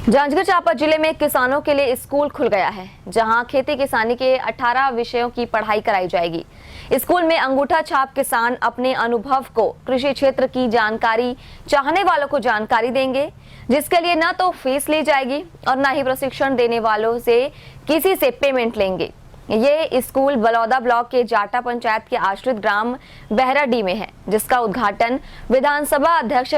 जांजगीर चांपा जिले में किसानों के लिए स्कूल खुल गया है, जहां खेती किसानी के 18 विषयों की पढ़ाई कराई जाएगी। स्कूल में अंगूठा छाप किसान अपने अनुभव को, कृषि क्षेत्र की जानकारी चाहने वालों को जानकारी देंगे, जिसके लिए न तो फीस ली जाएगी और न ही प्रशिक्षण देने वालों से किसी से पेमेंट लेंगे। ये स्कूल बलौदा ब्लॉक के जाटा पंचायत के आश्रित ग्राम बहराडीह में है, जिसका उद्घाटन विधानसभा अध्यक्ष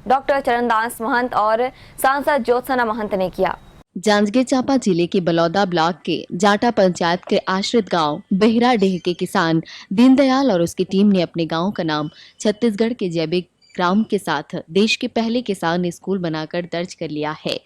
डॉक्टर चरणदास महंत और सांसद ज्योत्सना महंत ने किया। जांजगीर चांपा जिले के बलौदा ब्लॉक के जाटा पंचायत के आश्रित गांव बहराडीह के किसान दीनदयाल और उसकी टीम ने अपने गांव का नाम छत्तीसगढ़ के जैविक ग्राम के साथ देश के पहले किसान स्कूल बनाकर दर्ज कर लिया है।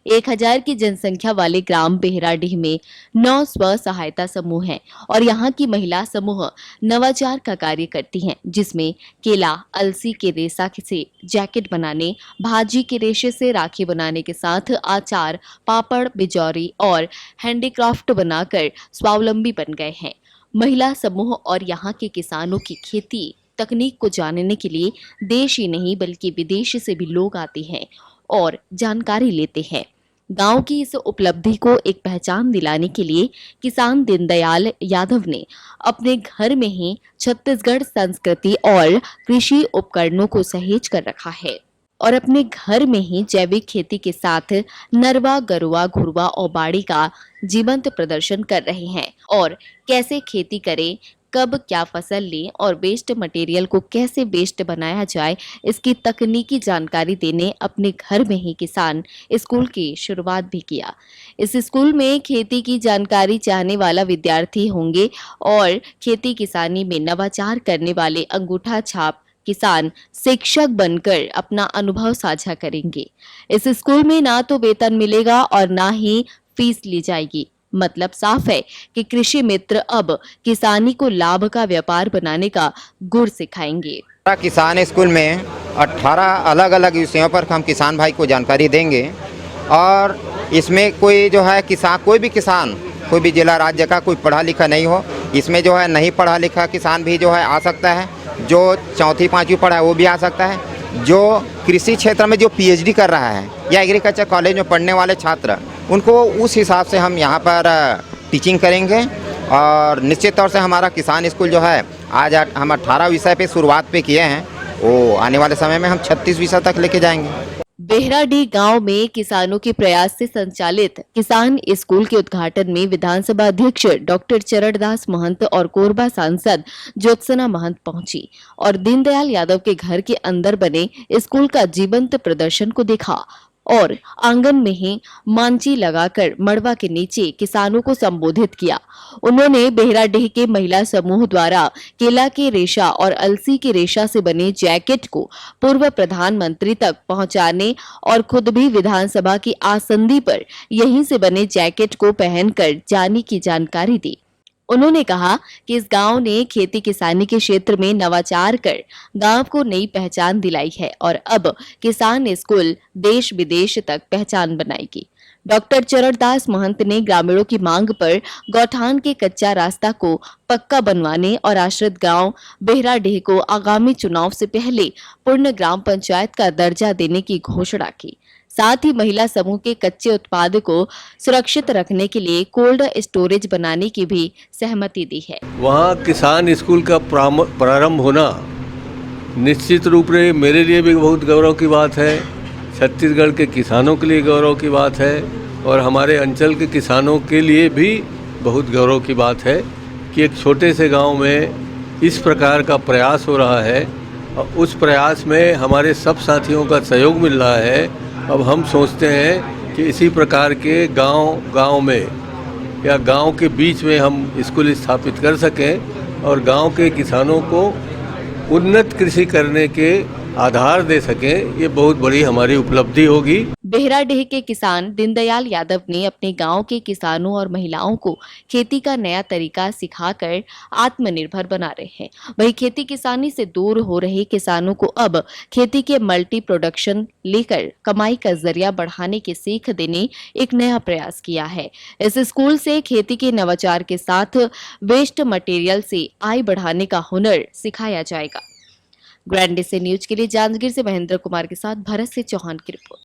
1000 की जनसंख्या वाले ग्राम बहराडीह में 9 स्व सहायता समूह हैं और यहाँ की महिला समूह नवाचार का कार्य करती हैं, जिसमें केला, अलसी के रेशा से जैकेट बनाने, भाजी के रेशे से राखी बनाने के साथ अचार, पापड़, बिजौरी और हैंडीक्राफ्ट बनाकर स्वावलंबी बन गए हैं। महिला समूह और यहाँ के किसानों की खेती तकनीक को जानने के लिए देश ही नहीं बल्कि विदेश से भी लोग आते हैं और जानकारी लेते हैं। गांव की इस उपलब्धि को एक पहचान दिलाने के लिए किसान दीनदयाल यादव ने अपने घर में ही छत्तीसगढ़ संस्कृति और कृषि उपकरणों को सहेज कर रखा है और अपने घर में ही जैविक खेती के साथ नरवा, गरुआ, घुरवा और बाड़ी का जीवंत प्रदर्शन कर रहे हैं और कैसे खेती करें, कब क्या फसल लें और वेस्ट मटेरियल को कैसे वेस्ट बनाया जाए, इसकी तकनीकी जानकारी देने अपने घर में ही किसान स्कूल की शुरुआत भी किया। इस स्कूल में खेती की जानकारी चाहने वाला विद्यार्थी होंगे और खेती किसानी में नवाचार करने वाले अंगूठा छाप किसान शिक्षक बनकर अपना अनुभव साझा करेंगे। इस स्कूल में ना तो वेतन मिलेगा और ना ही फीस ली जाएगी। मतलब साफ है कि कृषि मित्र अब किसानी को लाभ का व्यापार बनाने का गुर सिखाएंगे। किसान स्कूल में 18 अलग अलग विषयों पर हम किसान भाई को जानकारी देंगे और इसमें कोई जो है कोई भी जिला राज्य का कोई पढ़ा लिखा नहीं हो, इसमें जो है नहीं पढ़ा लिखा किसान भी जो है आ सकता है, जो 4वीं 5वीं पढ़ा है वो भी आ सकता है, जो कृषि क्षेत्र में जो पीएचडी कर रहा है या एग्रीकल्चर कॉलेज में पढ़ने वाले छात्र, उनको उस हिसाब से हम यहाँ पर टीचिंग करेंगे। और निश्चित तौर से हमारा किसान स्कूल जो है आज हम 18 विषय पे शुरुआत पे किए हैं, वो आने वाले समय में हम 36 विषय तक लेके जाएंगे। बहराडीह गांव में किसानों के प्रयास से संचालित किसान स्कूल के उद्घाटन में विधानसभा अध्यक्ष डॉक्टर चरणदास महंत और कोरबा सांसद ज्योत्सना महंत पहुंची और दीनदयाल यादव के घर के अंदर बने स्कूल का जीवंत प्रदर्शन को देखा और आंगन में ही मांची लगाकर मड़वा के नीचे किसानों को संबोधित किया। उन्होंने बहराडीह के महिला समूह द्वारा केला के रेशा और अलसी के रेशा से बने जैकेट को पूर्व प्रधानमंत्री तक पहुंचाने और खुद भी विधानसभा की आसंदी पर यहीं से बने जैकेट को पहनकर जाने की जानकारी दी। उन्होंने कहा कि इस गांव ने खेती किसानी के क्षेत्र में नवाचार कर गांव को नई पहचान दिलाई है और अब किसान स्कूल देश विदेश तक पहचान बनाएगी। डॉक्टर चरणदास महंत ने ग्रामीणों की मांग पर गौठान के कच्चा रास्ता को पक्का बनवाने और आश्रित गांव बहराडीह को आगामी चुनाव से पहले पूर्ण ग्राम पंचायत का दर्जा देने की घोषणा की। साथ ही महिला समूह के कच्चे उत्पाद को सुरक्षित रखने के लिए कोल्ड स्टोरेज बनाने की भी सहमति दी है। वहाँ किसान स्कूल का प्रारंभ होना निश्चित रूप से मेरे लिए भी बहुत गौरव की बात है, छत्तीसगढ़ के किसानों के लिए गौरव की बात है और हमारे अंचल के किसानों के लिए भी बहुत गौरव की बात है कि एक छोटे से गांव में इस प्रकार का प्रयास हो रहा है और उस प्रयास में हमारे सब साथियों का सहयोग मिल रहा है। अब हम सोचते हैं कि इसी प्रकार के गांव में या गांव के बीच में हम स्कूल स्थापित कर सकें और गांव के किसानों को उन्नत कृषि करने के आधार दे सकें, ये बहुत बड़ी हमारी उपलब्धि होगी। बहराडीह के किसान दीनदयाल यादव ने अपने गांव के किसानों और महिलाओं को खेती का नया तरीका सिखाकर आत्मनिर्भर बना रहे हैं। वहीं खेती किसानी से दूर हो रहे किसानों को अब खेती के मल्टी प्रोडक्शन लेकर कमाई का जरिया बढ़ाने की सीख देने एक नया प्रयास किया है। इस स्कूल से खेती के नवाचार के साथ वेस्ट मटेरियल से आय बढ़ाने का हुनर सिखाया जाएगा। ग्रैंड न्यूज के लिए जांजगीर से महेंद्र कुमार के साथ भरत से चौहान की रिपोर्ट।